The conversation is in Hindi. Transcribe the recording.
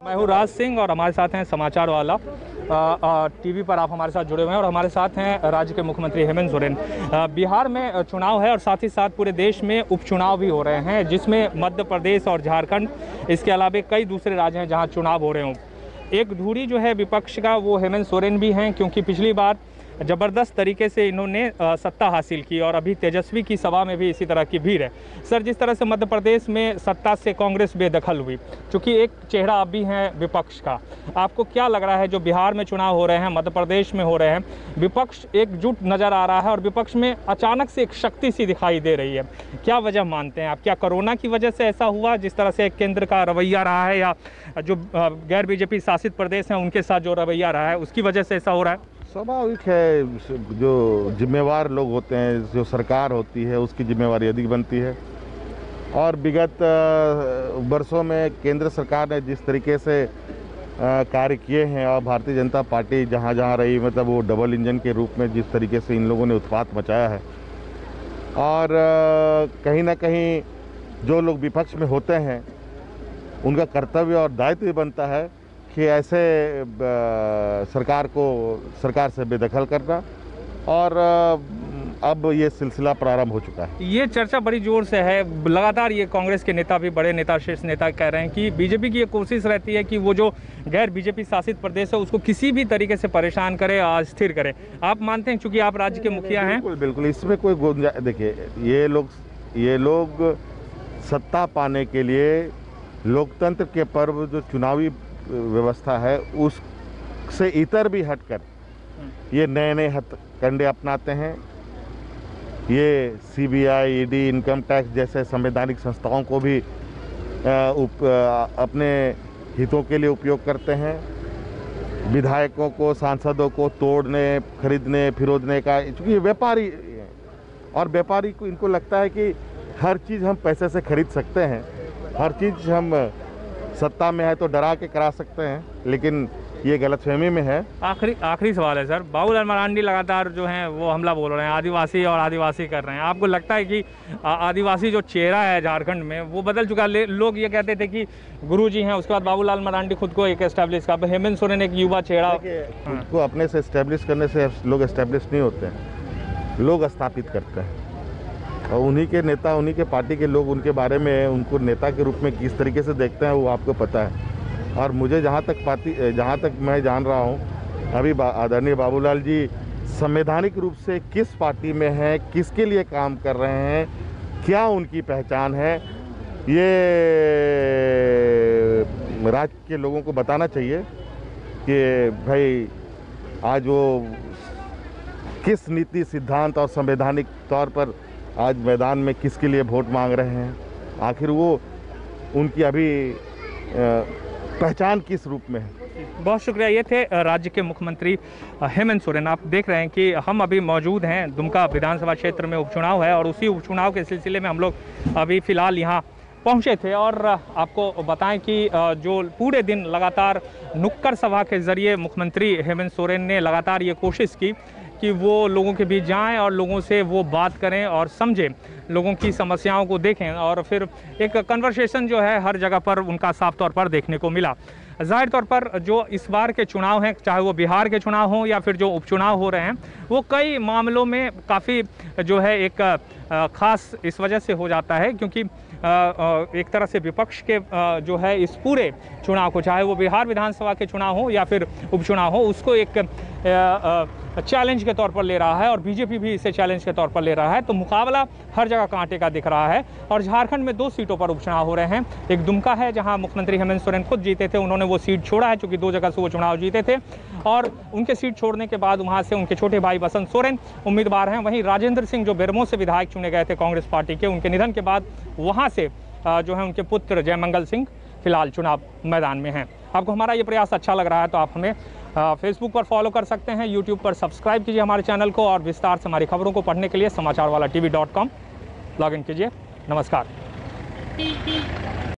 मैं हूँ राज सिंह और हमारे साथ हैं समाचार वाला टीवी पर आप हमारे साथ जुड़े हुए हैं और हमारे साथ हैं राज्य के मुख्यमंत्री हेमंत सोरेन। बिहार में चुनाव है और साथ ही साथ पूरे देश में उपचुनाव भी हो रहे हैं, जिसमें मध्य प्रदेश और झारखंड, इसके अलावा कई दूसरे राज्य हैं जहां चुनाव हो रहे हों। एक धुरी जो है विपक्ष का वो हेमंत सोरेन भी हैं, क्योंकि पिछली बार ज़बरदस्त तरीके से इन्होंने सत्ता हासिल की और अभी तेजस्वी की सभा में भी इसी तरह की भीड़ है। सर, जिस तरह से मध्य प्रदेश में सत्ता से कांग्रेस बेदखल हुई, क्योंकि एक चेहरा आप भी हैं विपक्ष का, आपको क्या लग रहा है जो बिहार में चुनाव हो रहे हैं, मध्य प्रदेश में हो रहे हैं, विपक्ष एकजुट नज़र आ रहा है और विपक्ष में अचानक से एक शक्ति सी दिखाई दे रही है, क्या वजह मानते हैं आप? क्या कोरोना की वजह से ऐसा हुआ, जिस तरह से केंद्र का रवैया रहा है, या जो गैर बीजेपी शासित प्रदेश हैं उनके साथ जो रवैया रहा है उसकी वजह से ऐसा हो रहा है? स्वाभाविक है, जो जिम्मेवार लोग होते हैं, जो सरकार होती है, उसकी जिम्मेवारी अधिक बनती है। और विगत वर्षों में केंद्र सरकार ने जिस तरीके से कार्य किए हैं और भारतीय जनता पार्टी जहां जहां रही, मतलब वो डबल इंजन के रूप में जिस तरीके से इन लोगों ने उत्पात मचाया है, और कहीं ना कहीं जो लोग विपक्ष में होते हैं उनका कर्तव्य और दायित्व बनता है कि ऐसे सरकार से बेदखल करना, और अब ये सिलसिला प्रारंभ हो चुका है। ये चर्चा बड़ी जोर से है, लगातार ये कांग्रेस के नेता भी, बड़े नेता, शीर्ष नेता कह रहे हैं कि बीजेपी की ये कोशिश रहती है कि वो जो गैर बीजेपी शासित प्रदेश है उसको किसी भी तरीके से परेशान करे, अस्थिर करे। आप मानते हैं, चूंकि आप राज्य के मुखिया हैं? बिल्कुल बिल्कुल, इसमें कोई गुंजाइश, देखिए ये लोग सत्ता पाने के लिए लोकतंत्र के पर्व जो चुनावी व्यवस्था है उससे इतर भी हटकर ये नए नए हथकंडे अपनाते हैं। ये सीबीआई, ईडी, इनकम टैक्स जैसे संवैधानिक संस्थाओं को भी अपने हितों के लिए उपयोग करते हैं। विधायकों को, सांसदों को तोड़ने, खरीदने, फिरोदने का, क्योंकि ये व्यापारी हैं और व्यापारी को, इनको लगता है कि हर चीज़ हम पैसे से खरीद सकते हैं, हर चीज़ हम सत्ता में है तो डरा के करा सकते हैं, लेकिन ये गलतफहमी में है। आखिरी सवाल है सर, बाबूलाल मरांडी लगातार जो हैं वो हमला बोल रहे हैं, आदिवासी और आदिवासी कर रहे हैं। आपको लगता है कि आदिवासी जो चेहरा है झारखंड में वो बदल चुका है? लोग ये कहते थे कि गुरुजी हैं, उसके बाद बाबूलाल मरांडी खुद को एक एस्टेब्लिश कर, हेमंत सोरेन एक युवा चेहरा। खुद को अपने से एस्टेब्लिश करने से लोग एस्टेब्लिश नहीं होते हैं, लोग स्थापित करते हैं। और उन्हीं के नेता, उन्हीं के पार्टी के लोग उनके बारे में, उनको नेता के रूप में किस तरीके से देखते हैं वो आपको पता है। और मुझे जहाँ तक मैं जान रहा हूँ, अभी आदरणीय बाबूलाल जी संवैधानिक रूप से किस पार्टी में हैं, किसके लिए काम कर रहे हैं, क्या उनकी पहचान है, ये राज्य के लोगों को बताना चाहिए कि भाई आज वो किस नीति, सिद्धांत और संवैधानिक तौर पर आज मैदान में किसके लिए वोट मांग रहे हैं, आखिर वो उनकी अभी पहचान किस रूप में है। बहुत शुक्रिया। ये थे राज्य के मुख्यमंत्री हेमंत सोरेन। आप देख रहे हैं कि हम अभी मौजूद हैं, दुमका विधानसभा क्षेत्र में उपचुनाव है और उसी उपचुनाव के सिलसिले में हम लोग अभी फ़िलहाल यहाँ पहुँचे थे। और आपको बताएं कि जो पूरे दिन लगातार नुक्कड़ सभा के ज़रिए मुख्यमंत्री हेमंत सोरेन ने लगातार ये कोशिश की कि वो लोगों के बीच जाएं और लोगों से वो बात करें और समझें, लोगों की समस्याओं को देखें, और फिर एक कन्वर्सेशन जो है हर जगह पर उनका साफ तौर पर देखने को मिला। ज़ाहिर तौर पर जो इस बार के चुनाव हैं, चाहे वो बिहार के चुनाव हों या फिर जो उपचुनाव हो रहे हैं, वो कई मामलों में काफ़ी जो है एक ख़ास इस वजह से हो जाता है, क्योंकि एक तरह से विपक्ष के जो है इस पूरे चुनाव को, चाहे वो बिहार विधानसभा के चुनाव हो या फिर उपचुनाव हो, उसको एक चैलेंज के तौर पर ले रहा है और बीजेपी भी इसे चैलेंज के तौर पर ले रहा है। तो मुकाबला हर जगह कांटे का दिख रहा है। और झारखंड में 2 सीटों पर उपचुनाव हो रहे हैं। एक दुमका है जहां मुख्यमंत्री हेमंत सोरेन खुद जीते थे, उन्होंने वो सीट छोड़ा है क्योंकि 2 जगह से वो चुनाव जीते थे, और उनके सीट छोड़ने के बाद वहाँ से उनके छोटे भाई बसंत सोरेन उम्मीदवार हैं। वहीं राजेंद्र सिंह जो बेरमो से विधायक चुने गए थे कांग्रेस पार्टी के, उनके निधन के बाद वहाँ से जो है उनके पुत्र जयमंगल सिंह फिलहाल चुनाव मैदान में हैं। आपको हमारा ये प्रयास अच्छा लग रहा है तो आप हमें फेसबुक पर फॉलो कर सकते हैं, यूट्यूब पर सब्सक्राइब कीजिए हमारे चैनल को, और विस्तार से हमारी खबरों को पढ़ने के लिए समाचारवाला TV.com लॉगिन कीजिए। नमस्कार।